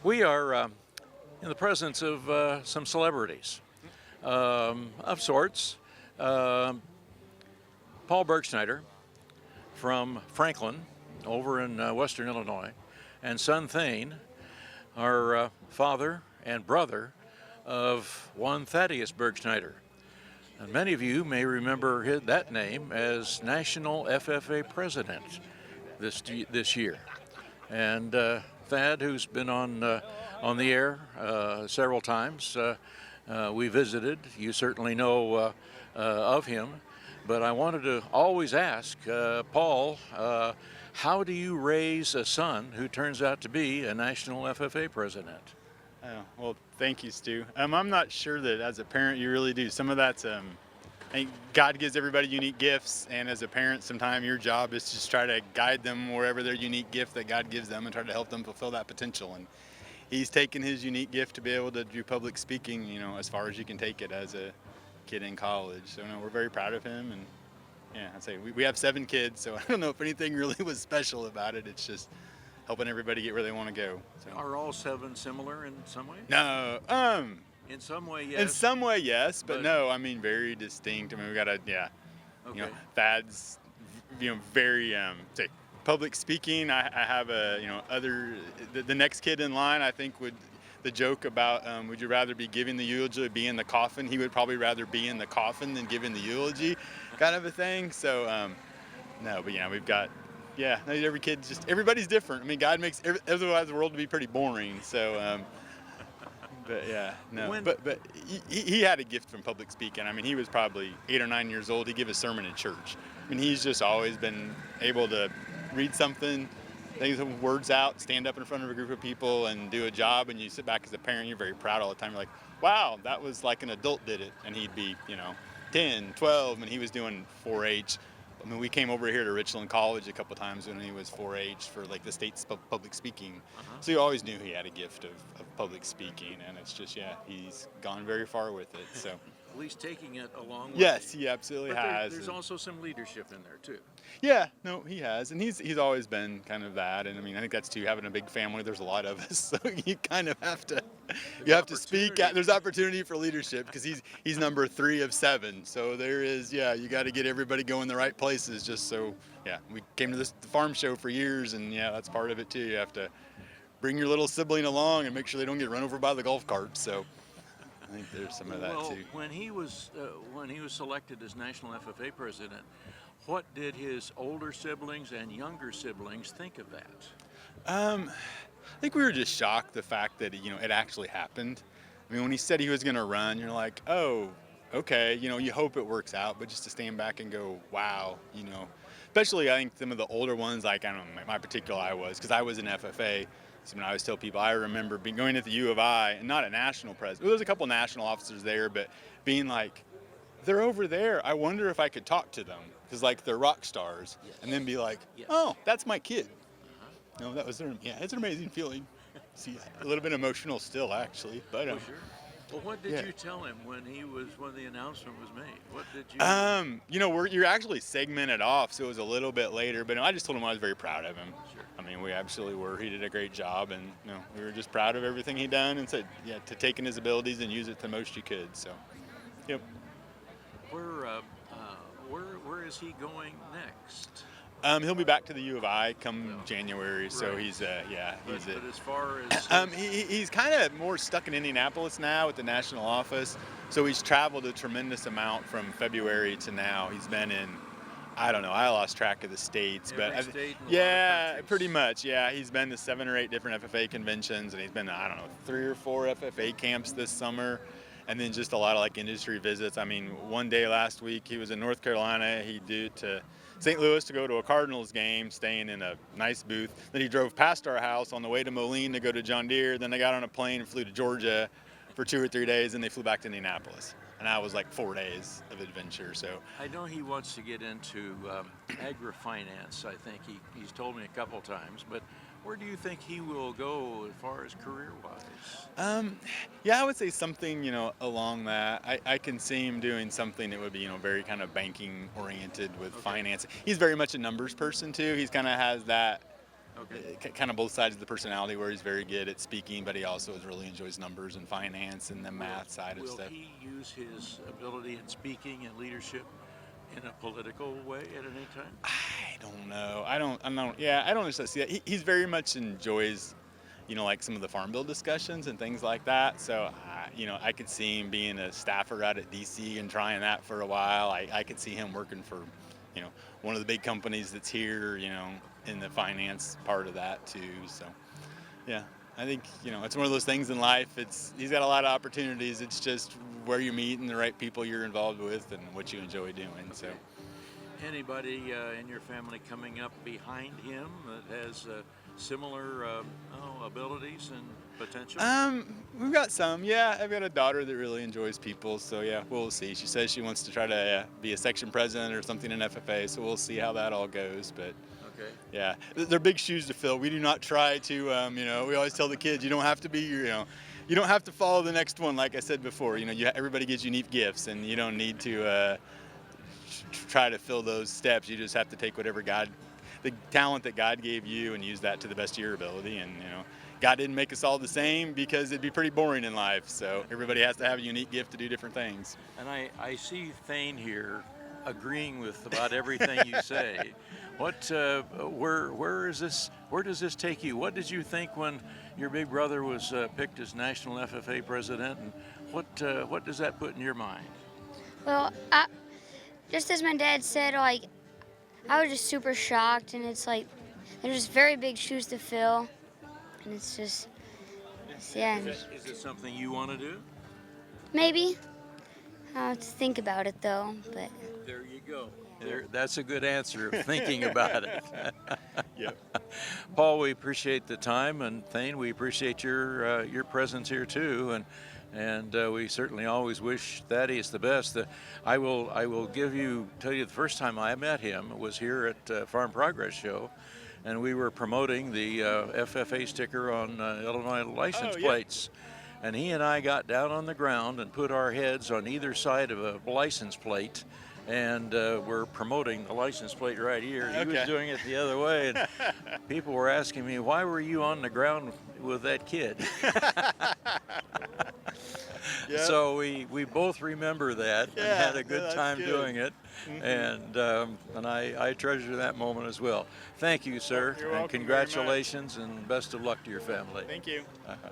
We are in the presence of some celebrities of sorts. Um Paul Bergschneider from Franklin over in western Illinois, and son Thane, our father and brother of one Thaddeus Bergschneider. And many of you may remember that name as National FFA President this year. And Thad, who's been on the air several times, we visited. You certainly know of him, but I wanted to always ask Paul, how do you raise a son who turns out to be a National FFA President? Oh, well, thank you, Stu. I'm not sure that as a parent you really do. Some of that's, I think God gives everybody unique gifts, and as a parent, sometimes your job is to just try to guide them wherever their unique gift that God gives them and try to help them fulfill that potential. And he's taken his unique gift to be able to do public speaking, as far as you can take it as a kid in college. So, no, we're very proud of him. And yeah, I'd say we have 7 kids, so I don't know if anything really was special about it. It's just helping everybody get where they want to go. So. Are all 7 similar in some way? No, In some way, yes. in some way, yes, but no, I mean, very distinct. I mean, we got to, Okay. Thad's, very, say, public speaking. I have the next kid in line, I think the joke about, would you rather be giving the eulogy or be in the coffin? He would probably rather be in the coffin than giving the eulogy, kind of a thing. So, no, but we've got, every kid, everybody's different. I mean, God makes otherwise the world to be pretty boring. So, but yeah, no. But he had a gift from public speaking. I mean, he was probably 8 or 9 years old. He gave a sermon in church. I mean, he's just always been able to read something, take some words out, stand up in front of a group of people, and do a job. And you sit back as a parent, you're very proud all the time. You're like, wow, that was like an adult did it. And he'd be, 10, 12, and he was doing 4-H. I mean, we came over here to Richland College a couple times when he was 4-H for like the state's public speaking. So you always knew he had a gift of public speaking, and it's just, he's gone very far with it. So At least taking it along with yes, you. he absolutely But has. There's also some leadership in there too. Yeah, no, he has, and he's always been kind of that. And I mean, I think that's too, having a big family. There's a lot of us, so you kind of have to speak. There's opportunity for leadership because he's number 3 of 7. So there is, you got to get everybody going the right places. Just so, we came to the farm show for years, and that's part of it too. You have to bring your little sibling along and make sure they don't get run over by the golf cart. So I think there's some of that too. When he was selected as National FFA President, what did his older siblings and younger siblings think of that? I think we were just shocked the fact that it actually happened. I mean, when he said he was going to run, you're like, oh, okay. You hope it works out, but just to stand back and go, wow, especially I think some of the older ones, like I don't know, my particular I was, because I was an FFA. So when I always tell people, I remember going at the U of I, and not a national president. Well, there's a couple national officers there, but being like, they're over there. I wonder if I could talk to them, because like they're rock stars, and then be like, oh, that's my kid. No, that was it's an amazing feeling. See, a little bit emotional still, actually, but Sure. Well, what did you tell him when the announcement was made? What did you? You're actually segmented off, so it was a little bit later. But I just told him I was very proud of him. Sure. I mean, we absolutely were. He did a great job, and we were just proud of everything he'd done, and said, to taking his abilities and use it the most you could. So, yep. Where is he going next? He'll be back to the U of I come January, so Right. he's But as far as he's kind of more stuck in Indianapolis now at the national office, so he's traveled a tremendous amount from February to now. He's been in, I don't know, I lost track of the states, Every but state in a lot of countries. pretty much, he's been to 7 or 8 different FFA conventions, and he's been to, I don't know, 3 or 4 FFA camps this summer. And then just a lot of like industry visits. I mean, one day last week he was in North Carolina. He did to St. Louis to go to a Cardinals game, staying in a nice booth. Then he drove past our house on the way to Moline to go to John Deere. Then they got on a plane and flew to Georgia for 2 or 3 days, and they flew back to Indianapolis. And that was like 4 days of adventure. So I know he wants to get into agri-finance. I think he's told me a couple times, but where do you think he will go as far as career-wise? I would say something, along that. I can see him doing something that would be, very kind of banking oriented with finance. He's very much a numbers person too. He's kind of has that Okay. Kind of both sides of the personality, where he's very good at speaking, but he also really enjoys numbers and finance and the math side of stuff. Will he use his ability in speaking and leadership in a political way at any time? I don't know. I don't necessarily see that. He's very much enjoys, like some of the farm bill discussions and things like that. So, I could see him being a staffer out at DC and trying that for a while. I could see him working for, one of the big companies that's here, in the finance part of that too. So, yeah, I think, it's one of those things in life. He's got a lot of opportunities. It's just where you meet and the right people you're involved with and what you enjoy doing. So. Anybody in your family coming up behind him that has similar abilities and potential? We've got some. Yeah, I've got a daughter that really enjoys people. So yeah, we'll see. She says she wants to try to be a section president or something in FFA. So we'll see how that all goes. But okay. yeah, they're big shoes to fill. We do not try to. We always tell the kids, you don't have to be. You don't have to follow the next one. Like I said before, everybody gets unique gifts, and you don't need to. Try to fill those steps. You just have to take the talent that God gave you, and use that to the best of your ability. And God didn't make us all the same, because it'd be pretty boring in life. So everybody has to have a unique gift to do different things. And I see Thane here agreeing with about everything you say. Where does this take you? What did you think when your big brother was picked as National FFA President, and what does that put in your mind? Well, just as my dad said, I was just super shocked, and it's like they're just very big shoes to fill, and it's just, yeah. Is it something you want to do? Maybe. I'll have to think about it though, but. There you go. That's a good answer, thinking about it. Yep. Paul, we appreciate the time, and Thane, we appreciate your presence here too, and we certainly always wish Thaddeus the best. I will tell you the first time I met him was here at Farm Progress Show, and we were promoting the FFA sticker on Illinois license plates. And he and I got down on the ground and put our heads on either side of a license plate, and we're promoting the license plate right here. He was doing it the other way, and people were asking me, why were you on the ground with that kid? Yep. So we both remember that and had a good time doing it, and I treasure that moment as well. Thank you, sir, You're and welcome congratulations and best of luck to your family. Thank you. Uh-huh.